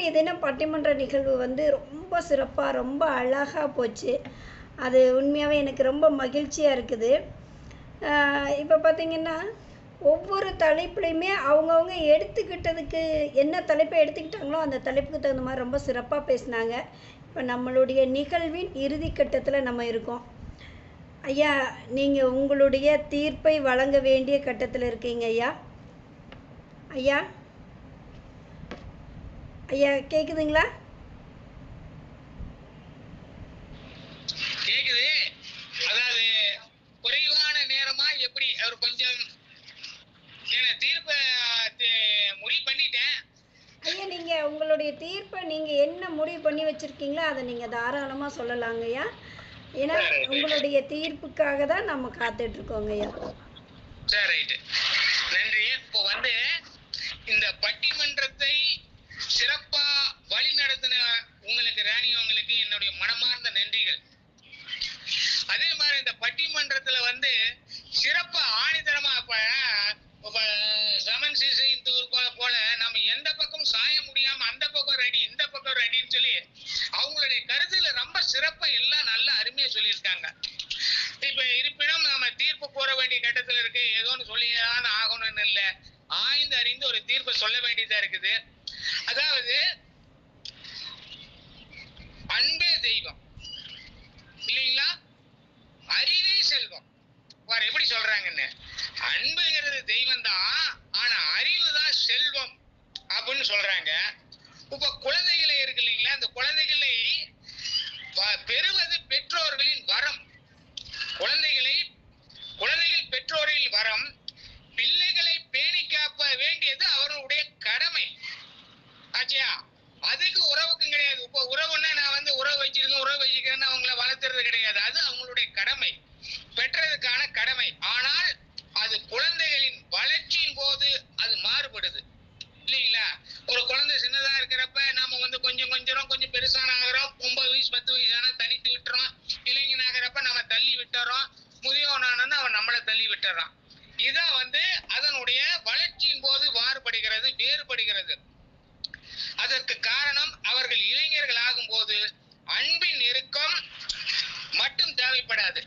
இன்றைய தினம் பட்டிமன்ற நிகழ்வு வந்து ரொம்ப சிறப்பாக ரொம்ப அழகாக போச்சு. அது உண்மையாகவே எனக்கு ரொம்ப மகிழ்ச்சியாக இருக்குது. இப்போ பார்த்திங்கன்னா ஒவ்வொரு தலைப்புலையுமே அவங்கவுங்க எடுத்துக்கிட்டதுக்கு என்ன தலைப்பை எடுத்துக்கிட்டாங்களோ அந்த தலைப்புக்கு தகுந்த மாதிரி ரொம்ப சிறப்பாக பேசினாங்க. இப்போ நம்மளுடைய நிகழ்வின் இறுதி கட்டத்தில் நம்ம இருக்கோம். ஐயா, நீங்கள் உங்களுடைய தீர்ப்பை வழங்க வேண்டிய கட்டத்தில் இருக்கீங்க. ஐயா ஐயா ஐயா கேக்குதுங்களா? கேக்குது. அதாவது குறைவான நேரமா எப்படி அவர் கொஞ்சம் தீர்ப்பை முடிவு பண்ணிட்டேன். ஐயா, நீங்க உங்களுடைய தீர்ப்பை நீங்க என்ன முடிவு பண்ணி வச்சிருக்கீங்களோ அதை நீங்க தாராளமா சொல்லலாங்க ஐயா. ஏன்னா உங்களுடைய தீர்ப்புக்காக தான் நம்ம காத்துட்டு இருக்கோங்க ஐயா. சரி, ரைட்டு, நன்றி. இப்போ வந்து இந்த பட்டிமன்றத்தை சிறப்பா வழி நடத்தின உங்களுக்கு ராணி உங்களுக்கு என்னுடைய மனமார்ந்த நன்றிகள். அதே மாதிரி இந்த பட்டிமன்றத்துல வந்து சிறப்பா ஆணித்தரமா சமன் போல நம்ம எந்த பக்கம் சாய முடியாம அந்த பக்கம் ரெடி இந்த பக்கம் ரெடின்னு சொல்லி அவங்களுடைய கருத்துல ரொம்ப சிறப்பா எல்லாம் நல்ல அருமையா சொல்லியிருக்காங்க. இப்ப இருப்பினும் நம்ம தீர்ப்பு கூற வேண்டிய கட்டத்துல இருக்கு. ஏதோன்னு சொல்லிதான் ஆகணும்னு இல்லை, ஆய்ந்து அறிந்து ஒரு தீர்ப்பை சொல்ல வேண்டியதா இருக்குது. அதாவது அன்பே தெய்வம் இல்லைங்களா, அறிவே செல்வம். எப்படி சொல்றாங்கன்னு, அன்புங்கிறது தெய்வம் தான், ஆனா அறிவு தான் செல்வம் அப்படின்னு சொல்றாங்க. இப்ப குழந்தைகளை இருக்கு இல்லைங்களா, அந்த குழந்தைகளை பெறுவது பெற்றோர்களின் வரம். குழந்தைகள் பெற்றோரின் வரம். பிள்ளைகளை பேணி காப்ப வேண்டியது அவர்களுடைய கடமை. ஆச்சியா, அதுக்கு உறவுக்கும் கிடையாது. இப்போ உறவுன்னா நான் வந்து உறவு வச்சிருக்கேன்னு அவங்கள வளர்த்துறது கிடையாது. அது அவங்களுடைய கடமை, பெற்றதுக்கான கடமை. ஆனால் அது குழந்தைகளின் வளர்ச்சியின் போது அது மாறுபடுது இல்லைங்களா. ஒரு குழந்தை சின்னதா இருக்கிறப்ப நாம வந்து கொஞ்சம் பெருசான ஆகிறோம். 9 வயசு 10 வயசான தனித்து விட்டுறோம். இளைஞன் ஆகிறப்ப நம்ம தள்ளி விட்டுறோம். முதியவனானு அவன் நம்மளை தள்ளி விட்டுறான். இதான் வந்து அதனுடைய வளர்ச்சியின் போது வேறுபடுகிறது. அதற்கு காரணம் அவர்கள் இளைஞர்கள் ஆகும் போது அன்பின் நெருக்கம் மட்டும் தேவைப்படாது.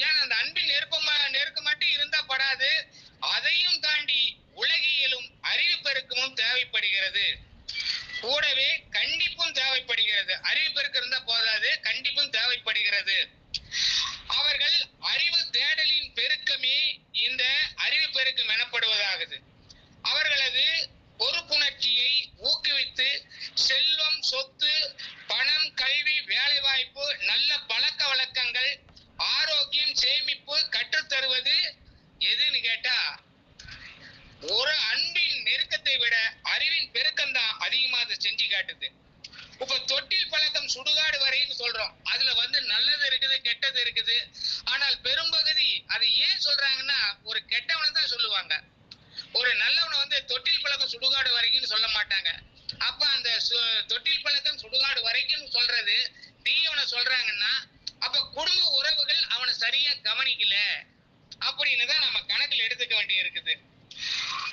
ஏன்னா அந்த அன்பின் நெருக்கம் மட்டும் இருந்தா படாது, அதையும் தாண்டி உலகியலும் அறிவு பெருக்கமும் தேவைப்படுகிறது. கூடவே கண்டிப்பும் தேவைப்படுகிறது. அறிவு பெருக்கம் இருந்தா போதாது, கண்டிப்பும் தேவைப்படுகிறது. அவர்கள் அறிவு தேடலின் பெருக்கமே இந்த அறிவு பெருக்கம் எனப்படுவதாகுது. அவர்களது பொறுப்புணர்ச்சியை ஊக்குவித்து செல்வம், சொத்து, பணம், கல்வி, வேலை வாய்ப்பு, நல்ல பழக்க வழக்கங்கள், ஆரோக்கியம், சேமிப்பு கற்றுத்தருவது எதுன்னு கேட்டா ஒரு அன்பின் நெருக்கத்தை விட அறிவின் பெருக்கம் தான் அதிகமா அதை செஞ்சு காட்டுது. இப்ப தொட்டில் பழக்கம் சுடுகாடு வரைன்னு சொல்றோம். அதுல வந்து நல்லது இருக்குது, கெட்டது இருக்குது. ஆனால் பெரும்பகுதி அதை ஏன் சொல்றாங்கன்னா ஒரு கெட்டவனை தான் சொல்லுவாங்க. ஒரு நல்லவனை வந்து தொட்டில் பழக்கம் சுடுகாடு வரைக்கும் சொல்ல மாட்டாங்க. அப்ப அந்த தொட்டில் பழக்கம் சுடுகாடு வரைக்கும் சொல்றது தீயவனை சொல்றாங்கன்னா அப்ப குடும்ப உறவுகள் அவனை சரியா கவனிக்கல அப்படின்னு தான் நம்ம கணக்கில் எடுத்துக்க வேண்டி இருக்குது.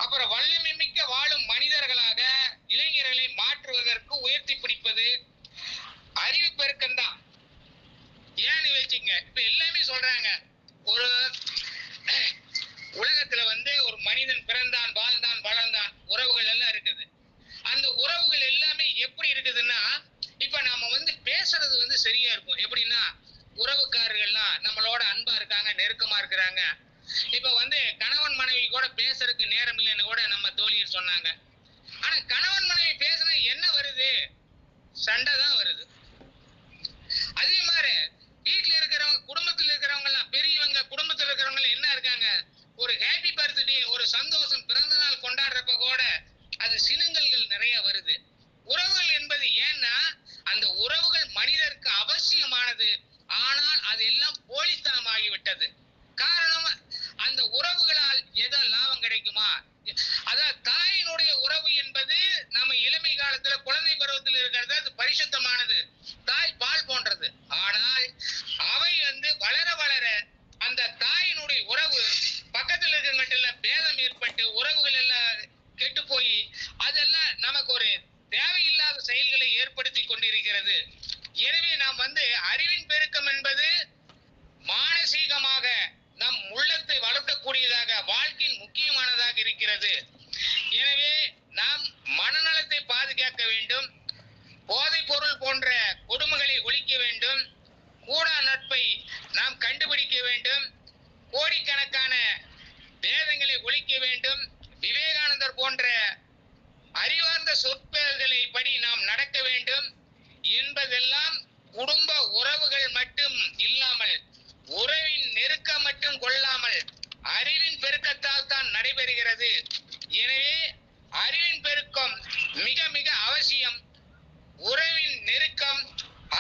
அப்புறம் வல்லமை மிக்க வாழும் மனிதர்களாக இளைஞர்களை மாற்றுவதற்கு உயர்த்தி பிடிப்பது அறிவு பெருக்கம் தான். ஏன்னு வச்சுங்க, இப்ப எல்லாமே சொல்றாங்க ஒரு உலகத்துல வந்து ஒரு மனிதன் பிறந்தான், வாழ்ந்தான், வளர்ந்தான், உறவுகள் எல்லாம் இருக்குது. அந்த உறவுகள் எல்லாமே எப்படி இருக்குதுன்னா, இப்ப நாம வந்து பேசுறது வந்து சரியா இருக்கும். எப்படின்னா உறவுக்காரர்கள்லாம் நம்மளோட அன்பா இருக்காங்க, நெருக்கமா இருக்கிறாங்க. இப்ப வந்து கணவன் மனைவி கூட பேசுறதுக்கு நேரம் இல்லைன்னு கூட நம்ம தோழியர் சொன்னாங்க. ஆனா கணவன் மனைவி பேசுனா என்ன வருது? சண்டை தான் வருது. அதே மாதிரி வீட்டுல இருக்கிறவங்க, குடும்பத்துல இருக்கிறவங்க எல்லாம் பெரியவங்க, குடும்பத்துல இருக்கிறவங்க என்ன இருக்காங்க, ஒரு ஹாப்பி பர்த்டே, ஒரு சந்தோஷம், பிறந்த நாள் கொண்டாடுறப்ப கூட அது சினுங்கல்கள் நிறைய வருது. உறவுகள் என்பது ஏன்னா அந்த உறவுகள் மனிதருக்கு அவசியமானது. ஆனால் அது எல்லாம் போலித்தனமாகிவிட்டது. காரணம், அந்த உறவுகளால் ஏதோ லாபம் கிடைக்குமா? அதாவது தாயினுடைய உறவு என்பது நம்ம இளமை காலத்துல குழந்தை பருவத்தில் இருக்கிறது, அது பரிசுத்தமானது. தாய் பால் போன்றது. ஆனால் அவை வந்து வளர வளர அந்த தாயினுடைய உறவு பக்கத்தில் இருக்கிறவங்கள்ட்ட பேதம் ஏற்பட்டு உறவுகள் எல்லாம் கெட்டு போய் அதெல்லாம் நமக்கு ஒரு தேவையில்லாத செயல்களை ஏற்படுத்தி கொண்டிருக்கிறது. எனவே நாம் வந்து அறிவின் பெருக்கம் என்பது மானசீகமாக நம் உள்ளத்தை வளர்க்கக்கூடியதாக, வாழ்க்கையின் முக்கியமானதாக இருக்கிறது. எனவே நாம் மனநலத்தை பாதுகாக்க வேண்டும். போதைப் பொருள் போன்ற கொடுமைகளை ஒழிக்க வேண்டும். கூடா நட்பை நாம் கண்டுபிடிக்க வேண்டும். கோடிக்கணக்கான வேதங்களை ஒழிக்க வேண்டும். விவேகானந்தர் போன்ற அறிவார்ந்த சொற்களை படி நாம் நடக்க வேண்டும் என்பதெல்லாம் குடும்ப உறவுகள் மட்டும் இல்லாமல், உறவின் நெருக்கம் மட்டும் கொள்ளாமல் அறிவின் பெருக்கத்தால் தான் நடைபெறுகிறது. எனவே அறிவின் பெருக்கம் மிக மிக அவசியம். உறவின் நெருக்கம்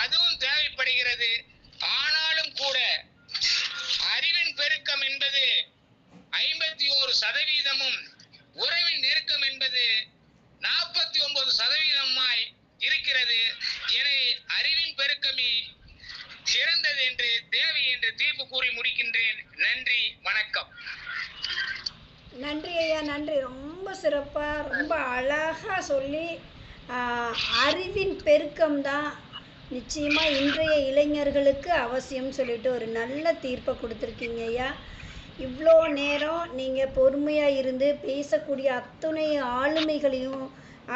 அதுவும் தேவைப்படுகிறது. ஆனாலும் கூட அறிவின் பெருக்கம் என்பது 51%, உறவின் நெருக்கம் என்பது 49% இருக்கிறது. எனவே அறிவின் பெருக்கமே சிறந்தது என்று, தேவை என்று தீர்ப்பு கூறி முடிக்கின்றேன். நன்றி, வணக்கம். நன்றி ஐயா, நன்றி. ரொம்ப சிறப்பாக, ரொம்ப அழகாக சொல்லி அறிவின் பெருக்கம்தான் நிச்சயமாக இன்றைய இளைஞர்களுக்கு அவசியம் சொல்லிட்டு ஒரு நல்ல தீர்ப்பை கொடுத்துருக்கீங்க ஐயா. இவ்வளோ நேரம் நீங்கள் பொறுமையாக இருந்து பேசக்கூடிய அத்துணை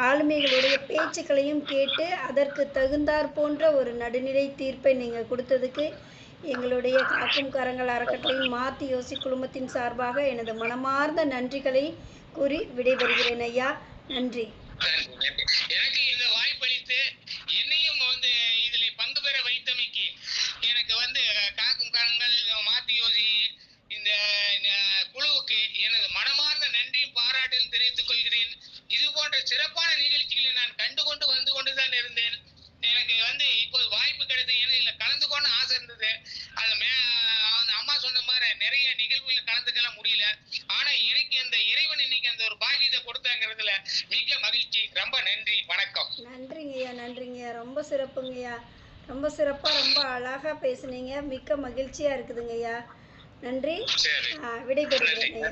ஆளுமைகளுடைய பேச்சுக்களையும் கேட்டு அதற்கு தகுந்தாற் போன்ற ஒரு நடுநிலை தீர்ப்பை நீங்கள் கொடுத்ததுக்கு எங்களுடைய காக்கும் கரங்கள் அறக்கட்டளையின் மாற்றி யோசி குழுமத்தின் சார்பாக எனது மனமார்ந்த நன்றிகளை கூறி விடைபெறுகிறேன் ஐயா. நன்றி. எனக்கு இந்த வாய்ப்பளித்து என்னையும் வந்து இதில் பங்கு பெற வைத்தமைக்கு எனக்கு வந்து காக்கும் கரங்கள் மாற்றி யோசி இந்த குழுவுக்கு எனது மனமார்ந்த நன்றியும் பாராட்டையும் தெரிவித்துக் கொள்கிறேன். இது போன்ற சிறப்பான நிகழ்ச்சிகளை நான் கண்டுகொண்டு வந்து கொண்டுதான் இருந்தேன். எனக்கு வந்து இப்போது வாய்ப்பு கிடைத்தது. எனக்கு இதில் கலந்து கொண்டு ஆசை இருந்தது. அது அம்மா சொன்ன மாதிரி நிறைய நிகழ்வுகளில் கலந்துக்கலாம் முடியல. ஆனா எனக்கு அந்த இறைவன் இன்னைக்கு அந்த ஒரு பாக்கியத்தை கொடுத்தாங்கிறதுல மிக மகிழ்ச்சி. ரொம்ப நன்றி, வணக்கம். நன்றிங்கய்யா, நன்றிங்கய்யா. ரொம்ப சிறப்புங்கய்யா. ரொம்ப சிறப்பாக, ரொம்ப அழகாக பேசுனீங்க. மிக்க மகிழ்ச்சியாக இருக்குதுங்கய்யா. நன்றி. விடைபெறுகிறேன் ஐயா.